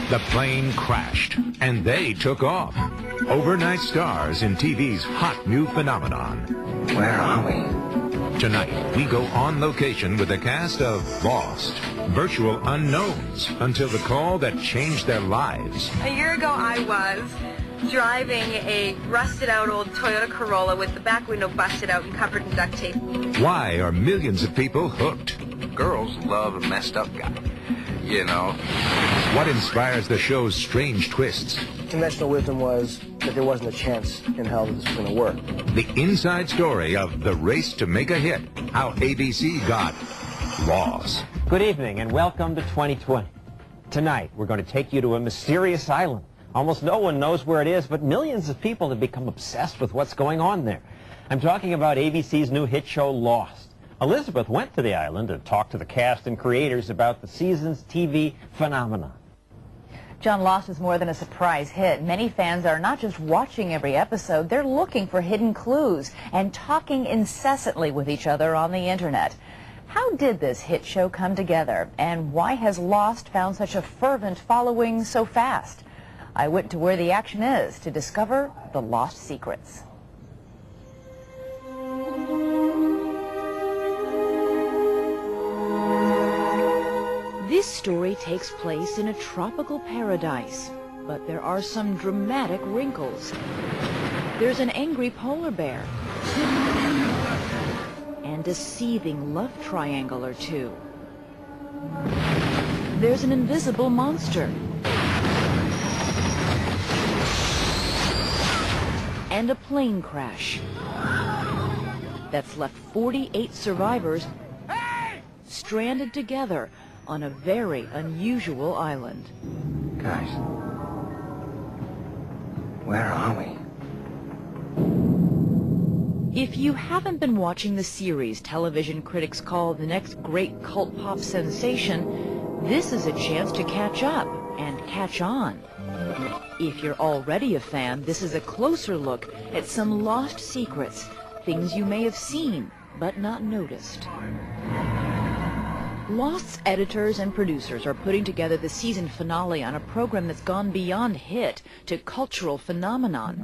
The plane crashed, and they took off. Overnight stars in TV's hot new phenomenon. Where are we? Tonight, we go on location with the cast of Lost, virtual unknowns until the call that changed their lives. A year ago, I was driving a rusted-out old Toyota Corolla with the back window busted out and covered in duct tape. Why are millions of people hooked? Girls love a messed up guy, you know. What inspires the show's strange twists? Conventional wisdom was that there wasn't a chance in hell that this was going to work. The inside story of The Race to Make a Hit, how ABC got Lost. Good evening and welcome to 2020. Tonight, we're going to take you to a mysterious island. Almost no one knows where it is, but millions of people have become obsessed with what's going on there. I'm talking about ABC's new hit show, Lost. Elizabeth went to the island and talked to the cast and creators about the season's TV phenomenon. John, Lost is more than a surprise hit. Many fans are not just watching every episode, they're looking for hidden clues and talking incessantly with each other on the internet. How did this hit show come together, and why has Lost found such a fervent following so fast? I went to where the action is to discover the lost secrets. This story takes place in a tropical paradise, but there are some dramatic wrinkles. There's an angry polar bear and a seething love triangle or two. There's an invisible monster and a plane crash that's left 48 survivors stranded together on a very unusual island. Guys, where are we? If you haven't been watching the series television critics call the next great cult pop sensation, this is a chance to catch up and catch on. If you're already a fan, this is a closer look at some lost secrets, things you may have seen but not noticed. Lost's editors and producers are putting together the season finale on a program that's gone beyond hit to cultural phenomenon.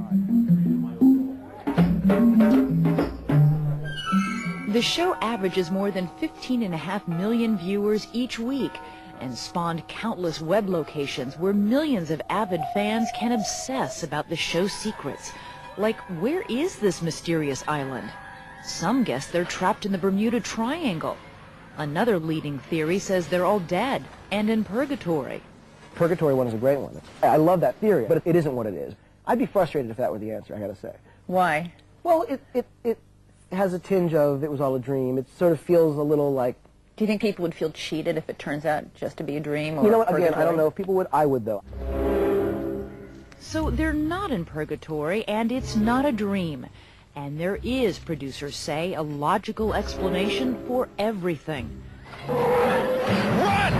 The show averages more than 15.5 million viewers each week and spawned countless web locations where millions of avid fans can obsess about the show's secrets. Like, where is this mysterious island? Some guess they're trapped in the Bermuda Triangle. Another leading theory says they're all dead and in purgatory. Purgatory one is a great one. I love that theory, but it isn't what it is. I'd be frustrated if that were the answer, I gotta say. Why? Well, it has a tinge of it was all a dream. It sort of feels a little like... Do you think people would feel cheated if it turns out just to be a dream? Or you know what, again, purgatory? I don't know if people would. I would, though. So they're not in purgatory, and it's not a dream. And there is, producers say, a logical explanation for everything. Run!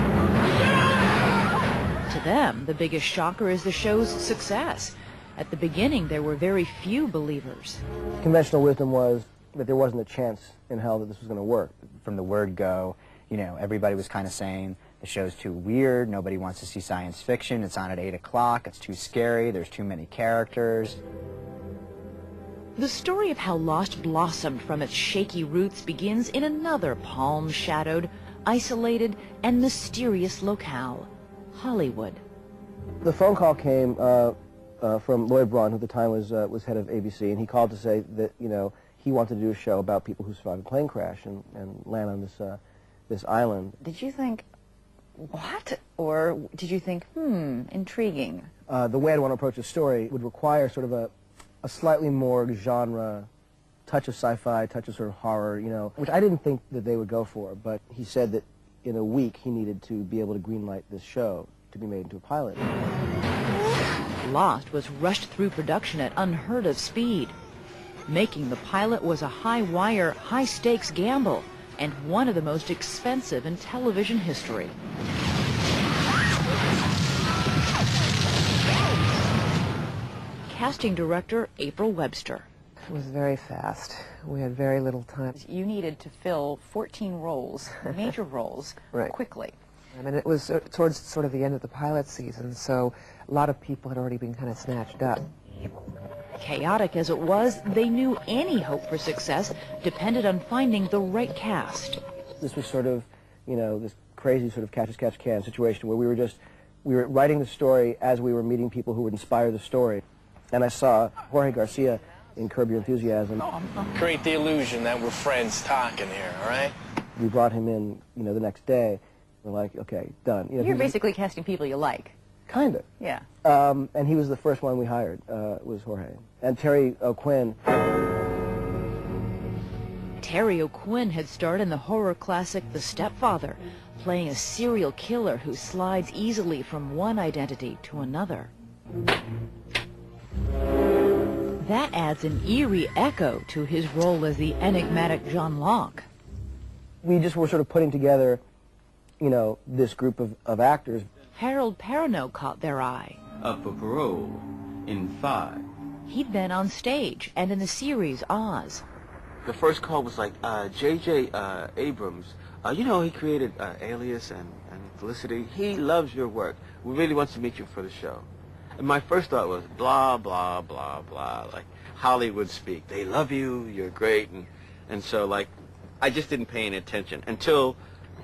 To them, the biggest shocker is the show's success. At the beginning, there were very few believers. Conventional wisdom was that there wasn't a chance in hell that this was going to work. From the word go, you know, everybody was kind of saying the show's too weird, nobody wants to see science fiction, it's on at 8 o'clock, it's too scary, there's too many characters. The story of how Lost blossomed from its shaky roots begins in another palm-shadowed, isolated, and mysterious locale, Hollywood. The phone call came from Lloyd Braun, who at the time was head of ABC, and he called to say that, you know, he wanted to do a show about people who survived a plane crash and land on this island. Did you think, what? Or did you think, intriguing? The way I'd want to approach a story would require sort of a slightly more genre, touch of sci-fi, touch of sort of horror, you know, which I didn't think that they would go for, but he said that in a week he needed to be able to greenlight this show to be made into a pilot. Lost was rushed through production at unheard of speed. Making the pilot was a high-wire, high-stakes gamble, and one of the most expensive in television history. Casting director April Webster. It was very fast. We had very little time. You needed to fill 14 roles, major roles, Right. quickly. And it was towards sort of the end of the pilot season, so a lot of people had already been kind of snatched up. Chaotic as it was, they knew any hope for success depended on finding the right cast. This was sort of, you know, this crazy sort of catch-as-catch-can situation where we were writing the story as we were meeting people who would inspire the story. And I saw Jorge Garcia in Curb Your Enthusiasm. Create the illusion that we're friends talking here, all right? We brought him in, you know, the next day. We're like, okay, done. You know, You're basically casting people you like. Kind of. Yeah. And he was the first one we hired, was Jorge. And Terry O'Quinn. Terry O'Quinn had starred in the horror classic The Stepfather, playing a serial killer who slides easily from one identity to another. That adds an eerie echo to his role as the enigmatic John Locke. We just were sort of putting together, you know, this group of actors. Harold Perrineau caught their eye. Up for parole in 5. He'd been on stage and in the series Oz. The first call was like, J.J. Abrams, you know, he created Alias and Felicity. He loves your work. We really wants to meet you for the show. And my first thought was blah, blah, blah, blah, like Hollywood speak. They love you, you're great. And so, like, I just didn't pay any attention until,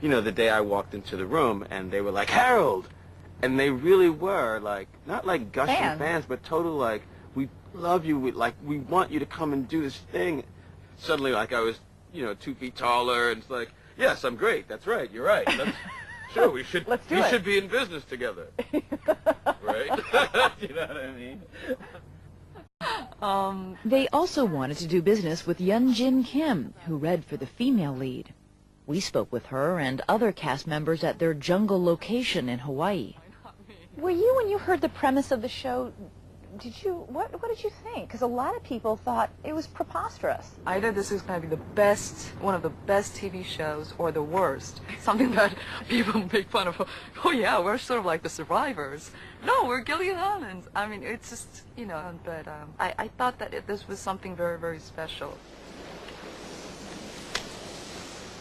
you know, the day I walked into the room and they were like, Harold! And they really were, like, not like gushing fans, but total, like, we love you, we want you to come and do this thing. Suddenly, like, I was, you know, 2 feet taller, and it's like, yes, I'm great, that's right, you're right. Sure, we should be in business together. Right? You know what I mean? They also wanted to do business with Yun Jin Kim, who read for the female lead. We spoke with her and other cast members at their jungle location in Hawaii. Were you, when you heard the premise of the show, what did you think? Because a lot of people thought it was preposterous. Either this is going to be the best, one of the best TV shows, or the worst. Something that people make fun of. Oh yeah, we're sort of like the survivors. No, we're Gillian Islands. I mean, it's just, you know, but I thought that this was something very, very special.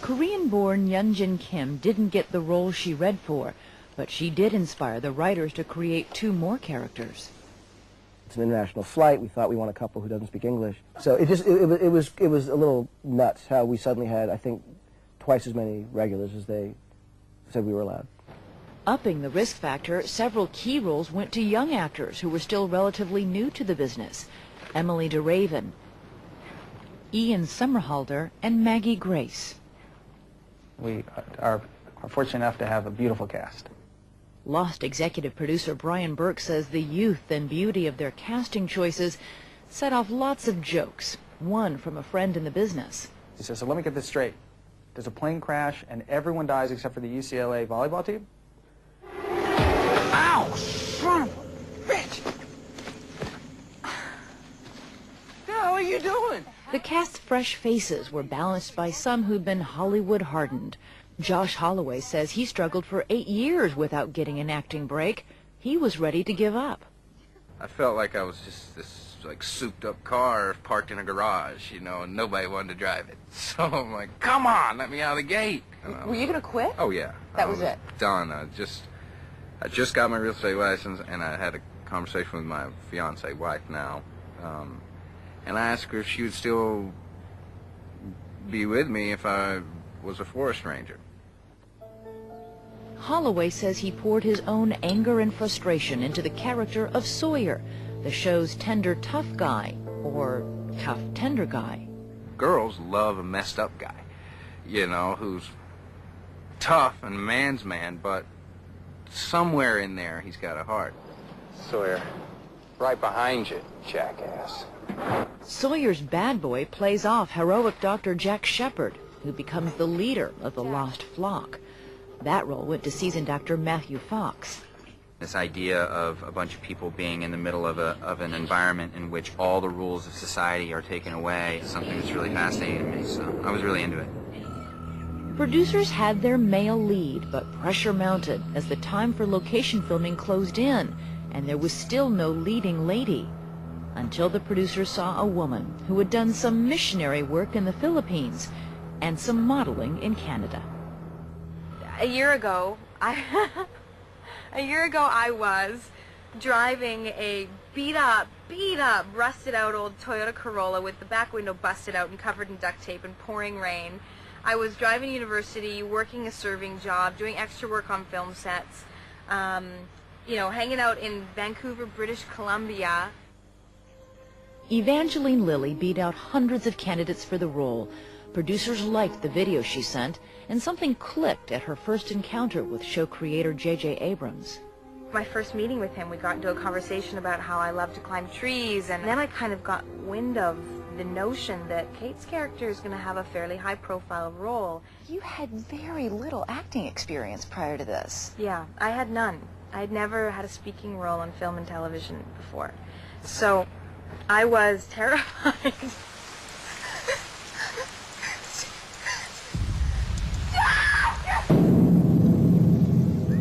Korean-born Yun Jin Kim didn't get the role she read for, but she did inspire the writers to create 2 more characters. It's an international flight. We thought we want a couple who doesn't speak English. So it was a little nuts how we suddenly had, I think, twice as many regulars as they said we were allowed. Upping the risk factor, several key roles went to young actors who were still relatively new to the business. Emily DeRaven, Ian Somerhalder, and Maggie Grace. We are fortunate enough to have a beautiful cast. Lost executive producer Brian Burke says the youth and beauty of their casting choices set off lots of jokes, one from a friend in the business. He says, so let me get this straight. There's a plane crash and everyone dies except for the UCLA volleyball team? Ow! Son of a bitch! What the hell are you doing? The cast's fresh faces were balanced by some who'd been Hollywood hardened. Josh Holloway says he struggled for 8 years without getting an acting break. He was ready to give up. I felt like I was just this, like, souped-up car parked in a garage, you know, and nobody wanted to drive it. So I'm like, come on, let me out of the gate. Were you going to quit? Oh, yeah. That was it? Done. I just got my real estate license, and I had a conversation with my fiancée, wife now, and I asked her if she would still be with me if I was a forest ranger. Holloway says he poured his own anger and frustration into the character of Sawyer, the show's tender tough guy, or tough tender guy. Girls love a messed up guy, you know, who's tough and man's man, but somewhere in there he's got a heart. Sawyer, right behind you, jackass. Sawyer's bad boy plays off heroic Dr. Jack Shepard, who becomes the leader of the lost flock. That role went to seasoned actor Matthew Fox. This idea of a bunch of people being in the middle of an environment in which all the rules of society are taken away is something that's really fascinating to me, so I was really into it. Producers had their male lead, but pressure mounted as the time for location filming closed in, and there was still no leading lady. Until the producers saw a woman who had done some missionary work in the Philippines and some modeling in Canada. A year ago, A year ago I was driving a beat up, rusted out old Toyota Corolla with the back window busted out and covered in duct tape and pouring rain. I was driving to university, working a serving job, doing extra work on film sets, you know, hanging out in Vancouver, British Columbia. Evangeline Lilly beat out hundreds of candidates for the role. Producers liked the video she sent, and something clicked at her first encounter with show creator J.J. Abrams. My first meeting with him, we got into a conversation about how I love to climb trees, and then I kind of got wind of the notion that Kate's character is going to have a fairly high-profile role. You had very little acting experience prior to this. Yeah, I had none. I'd never had a speaking role on film and television before. So I was terrified.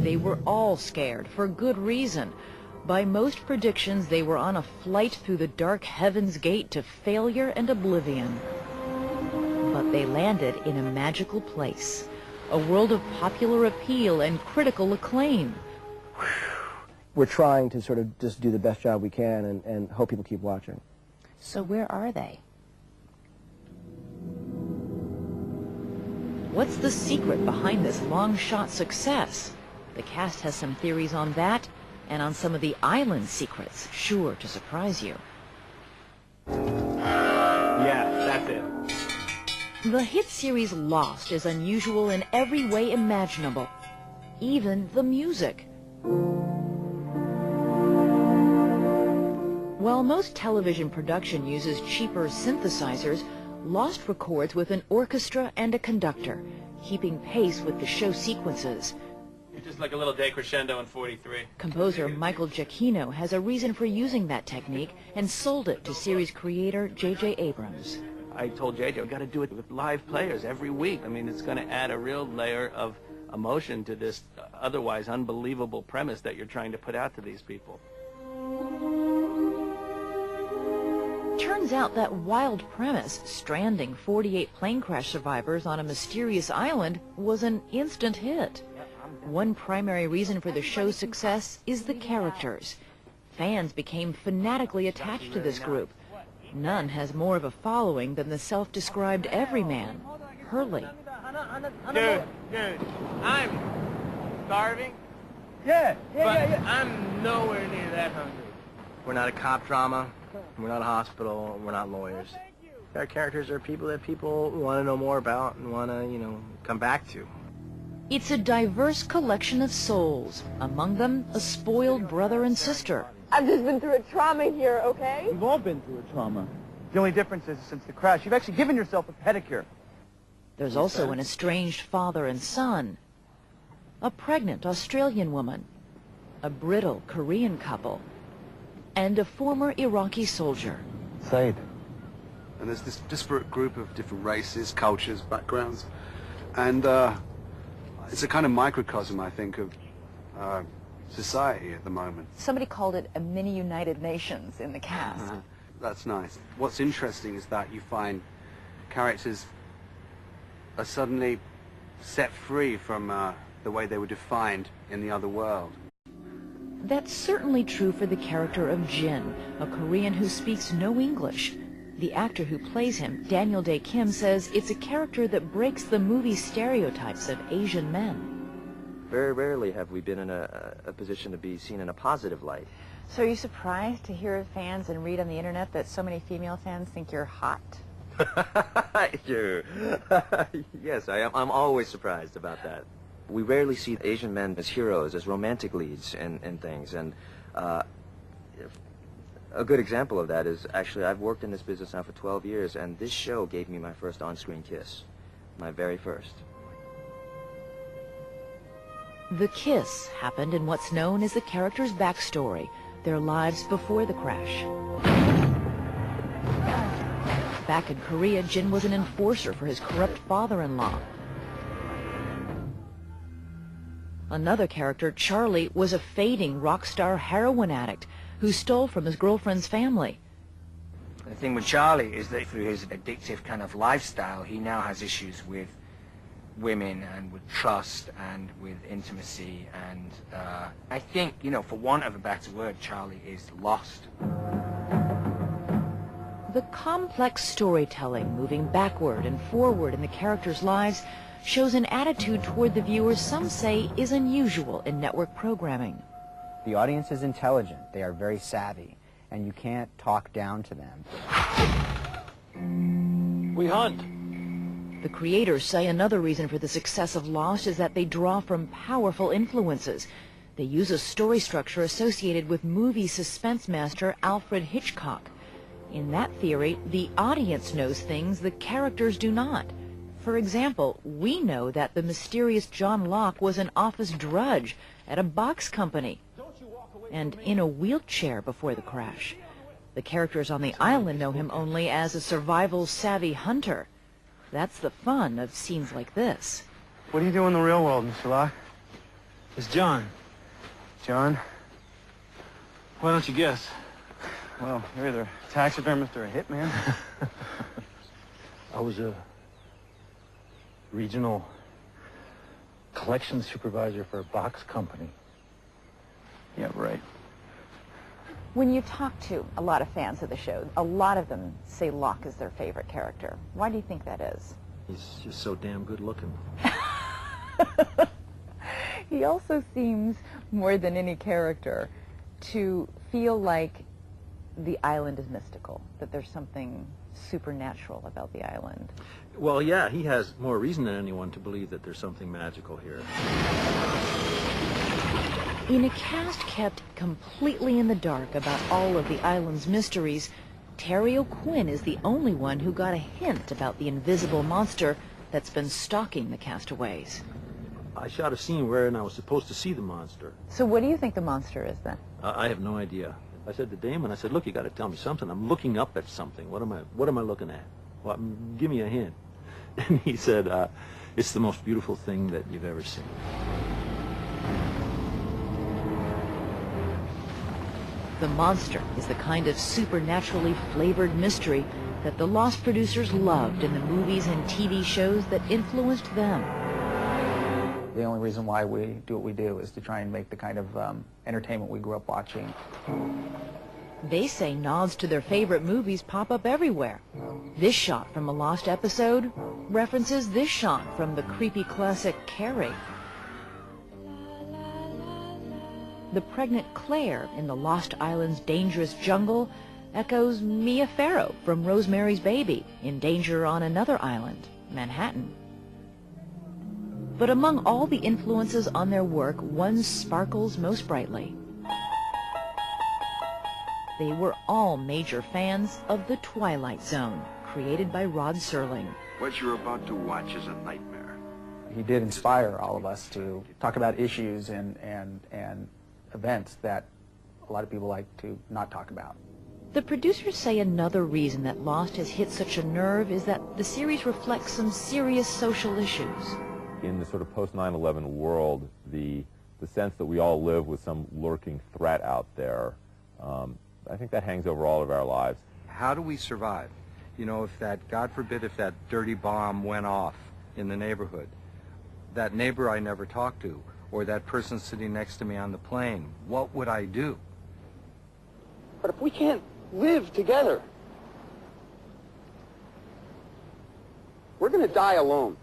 They were all scared, for good reason. By most predictions, they were on a flight through the dark heaven's gate to failure and oblivion. But they landed in a magical place, a world of popular appeal and critical acclaim. We're trying to sort of just do the best job we can and hope people keep watching. So where are they? What's the secret behind this long-shot success? The cast has some theories on that, and on some of the island secrets, sure to surprise you. Yeah, that's it. The hit series Lost is unusual in every way imaginable, even the music. While most television production uses cheaper synthesizers, Lost records with an orchestra and a conductor, keeping pace with the show sequences. Just like a little decrescendo in 43. Composer Michael Giacchino has a reason for using that technique and sold it to series creator J.J. Abrams. I told J.J. we've got to do it with live players every week. I mean, it's going to add a real layer of emotion to this otherwise unbelievable premise that you're trying to put out to these people. Turns out that wild premise, stranding 48 plane crash survivors on a mysterious island, was an instant hit. One primary reason for the show's success is the characters. Fans became fanatically attached to this group. None has more of a following than the self-described everyman, Hurley. Dude, I'm starving. Yeah. I'm nowhere near that hungry. We're not a cop drama. We're not a hospital. We're not lawyers. Our characters are people that people want to know more about and want to, you know, come back to. It's a diverse collection of souls, among them a spoiled brother and sister. I've just been through a trauma here, okay? We've all been through a trauma. The only difference is since the crash, you've actually given yourself a pedicure. There's also an estranged father and son, a pregnant Australian woman, a brittle Korean couple, and a former Iraqi soldier. Said. And there's this disparate group of different races, cultures, backgrounds, and it's a kind of microcosm, I think, of society at the moment. Somebody called it a mini United Nations in the cast. That's nice. What's interesting is that you find characters are suddenly set free from the way they were defined in the other world. That's certainly true for the character of Jin, a Korean who speaks no English. The actor who plays him, Daniel Dae Kim, says it's a character that breaks the movie stereotypes of Asian men. Very rarely have we been in a position to be seen in a positive light. So are you surprised to hear fans and read on the internet that so many female fans think you're hot? Yes, I am. I'm always surprised about that. We rarely see Asian men as heroes, as romantic leads in things. And a good example of that is, actually, I've worked in this business now for 12 years, and this show gave me my first on-screen kiss. My very first. The kiss happened in what's known as the character's backstory, their lives before the crash. Back in Korea, Jin was an enforcer for his corrupt father-in-law. Another character, Charlie, was a fading rock star heroin addict who stole from his girlfriend's family. The thing with Charlie is that through his addictive kind of lifestyle, he now has issues with women and with trust and with intimacy. And I think, you know, for want of a better word, Charlie is lost. The complex storytelling, moving backward and forward in the characters' lives, shows an attitude toward the viewers some say is unusual in network programming. The audience is intelligent, they are very savvy, and you can't talk down to them. We hunt. The creators say another reason for the success of Lost is that they draw from powerful influences. They use a story structure associated with movie suspense master Alfred Hitchcock. In that theory, the audience knows things the characters do not. For example, we know that the mysterious John Locke was an office drudge at a box company and in a wheelchair before the crash. The characters on the island know him only as a survival-savvy hunter. That's the fun of scenes like this. What do you do in the real world, Mr. Locke? It's John. John? Why don't you guess? Well, you're either a taxidermist or a hitman. I was a regional collection supervisor for a box company. Yeah, right. When you talk to a lot of fans of the show, a lot of them say Locke is their favorite character. Why do you think that is? He's just so damn good looking. He also seems, more than any character, to feel like the island is mystical, that there's something supernatural about the island. Well, yeah, he has more reason than anyone to believe that there's something magical here. In a cast kept completely in the dark about all of the island's mysteries, Terry O'Quinn is the only one who got a hint about the invisible monster that's been stalking the castaways. I shot a scene wherein I was supposed to see the monster. So what do you think the monster is then? I have no idea. I said to Damon, I said, look, you got to tell me something. I'm looking up at something. What am I looking at? Well, give me a hint. And he said, it's the most beautiful thing that you've ever seen. The monster is the kind of supernaturally flavored mystery that the Lost producers loved in the movies and TV shows that influenced them. The only reason why we do what we do is to try and make the kind of entertainment we grew up watching. They say nods to their favorite movies pop up everywhere. This shot from a Lost episode references this shot from the creepy classic Carrie. The pregnant Claire in the Lost Island's dangerous jungle echoes Mia Farrow from Rosemary's Baby in Danger on Another Island, Manhattan. But among all the influences on their work, one sparkles most brightly. They were all major fans of The Twilight Zone, created by Rod Serling. What you're about to watch is a nightmare. He did inspire all of us to talk about issues and events that a lot of people like to not talk about. The producers say another reason that Lost has hit such a nerve is that the series reflects some serious social issues. In the sort of post-9/11 world, the sense that we all live with some lurking threat out there, I think that hangs over all of our lives. How do we survive? You know, if that, God forbid, if that dirty bomb went off in the neighborhood, that neighbor I never talked to, or that person sitting next to me on the plane, what would I do? But if we can't live together, we're going to die alone.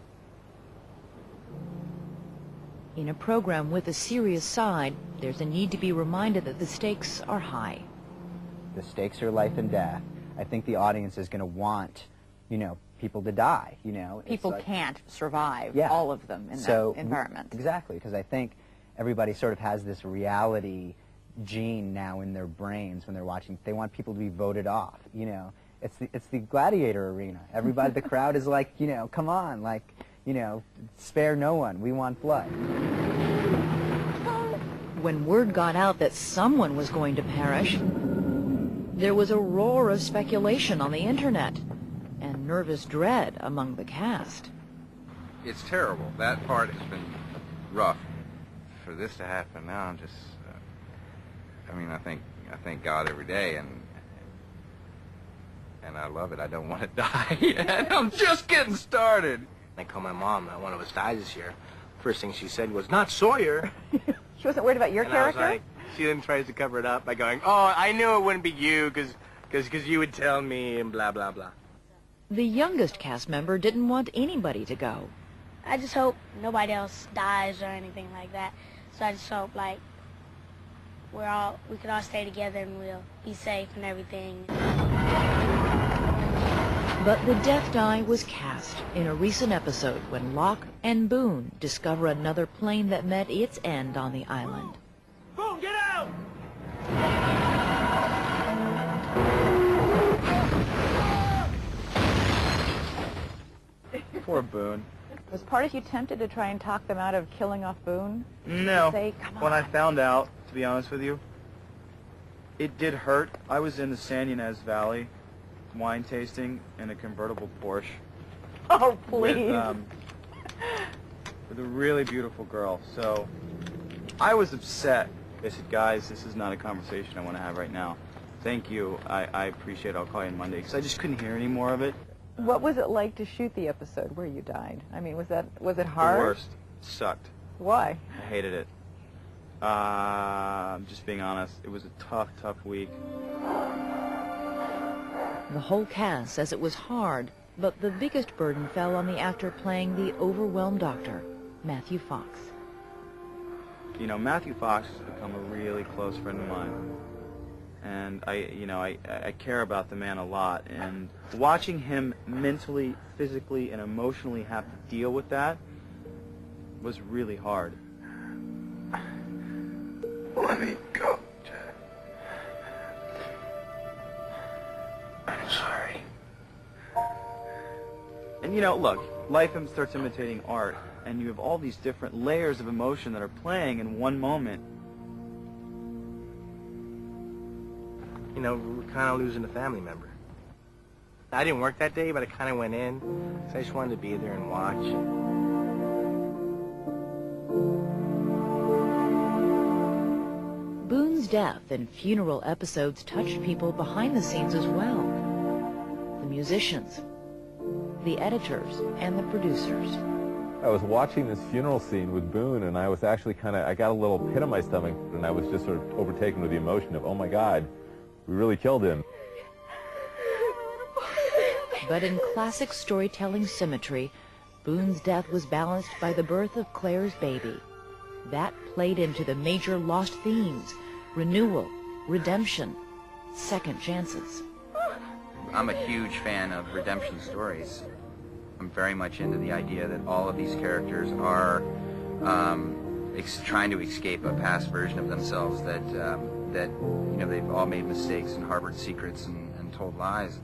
In a program with a serious side, there's a need to be reminded that the stakes are high. The stakes are life and death. I think the audience is going to want, you know, people to die, you know. People can't survive, Yeah. all of them, in that environment. Exactly, because I think everybody sort of has this reality gene now in their brains when they're watching. They want people to be voted off, you know. It's the gladiator arena. Everybody, the crowd is like, you know, come on, like, you know, spare no one. We want blood. When word got out that someone was going to perish, there was a roar of speculation on the internet and nervous dread among the cast. It's terrible. That part has been rough. For this to happen now, I'm just, I mean, I thank God every day, and I love it. I don't want to die, and I'm just getting started. I called my mom that one of us dies this year. First thing she said was, "Not Sawyer." She wasn't worried about your and character? I was like, she then tries to cover it up by going, "Oh, I knew it wouldn't be you because you would tell me," and blah, blah, blah. The youngest cast member didn't want anybody to go. I just hope nobody else dies or anything like that. So I just hope, like, we could all stay together and we'll be safe and everything. But the death die was cast in a recent episode when Locke and Boone discover another plane that met its end on the island. Boone, get out! Poor Boone. Was part of you tempted to try and talk them out of killing off Boone? No. Say, come When I on. found out, to be honest with you, it did hurt. I was in the San Ynez Valley wine tasting in a convertible Porsche. Oh, please. With a really beautiful girl. So I was upset. I said, guys, this is not a conversation I want to have right now. Thank you. I appreciate it. I'll call you on Monday. Because I just couldn't hear any more of it. What was it like to shoot the episode where you died? I mean, was it hard? The worst. It sucked. Why? I hated it. I'm just being honest. It was a tough week. The whole cast says it was hard, but the biggest burden fell on the actor playing the overwhelmed doctor, Matthew Fox. You know, Matthew Fox has become a really close friend of mine. And I care about the man a lot. And watching him mentally, physically, and emotionally have to deal with that was really hard. Let me go, Jack. I'm sorry. And you know, look, life starts imitating art, and you have all these different layers of emotion that are playing in one moment. You know, we're kind of losing a family member. I didn't work that day, but I kind of went in, so I just wanted to be there and watch. Boone's death and funeral episodes touched people behind the scenes as well. The musicians, the editors, and the producers. I was watching this funeral scene with Boone, and I was actually I got a little pit in my stomach, and I was just sort of overtaken with the emotion of, oh my God, we really killed him. But in classic storytelling symmetry, Boone's death was balanced by the birth of Claire's baby. That played into the major lost themes: renewal, redemption, second chances. I'm a huge fan of redemption stories. I'm very much into the idea that all of these characters are trying to escape a past version of themselves, that they've all made mistakes and harbored secrets and told lies.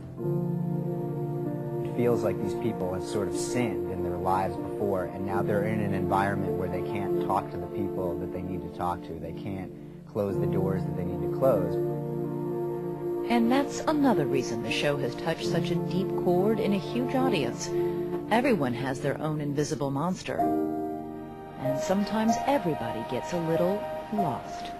It feels like these people have sort of sinned in their lives before, and now they're in an environment where they can't talk to the people that they need to talk to. They can't close the doors that they need to close. And that's another reason the show has touched such a deep chord in a huge audience. Everyone has their own invisible monster. And sometimes everybody gets a little lost.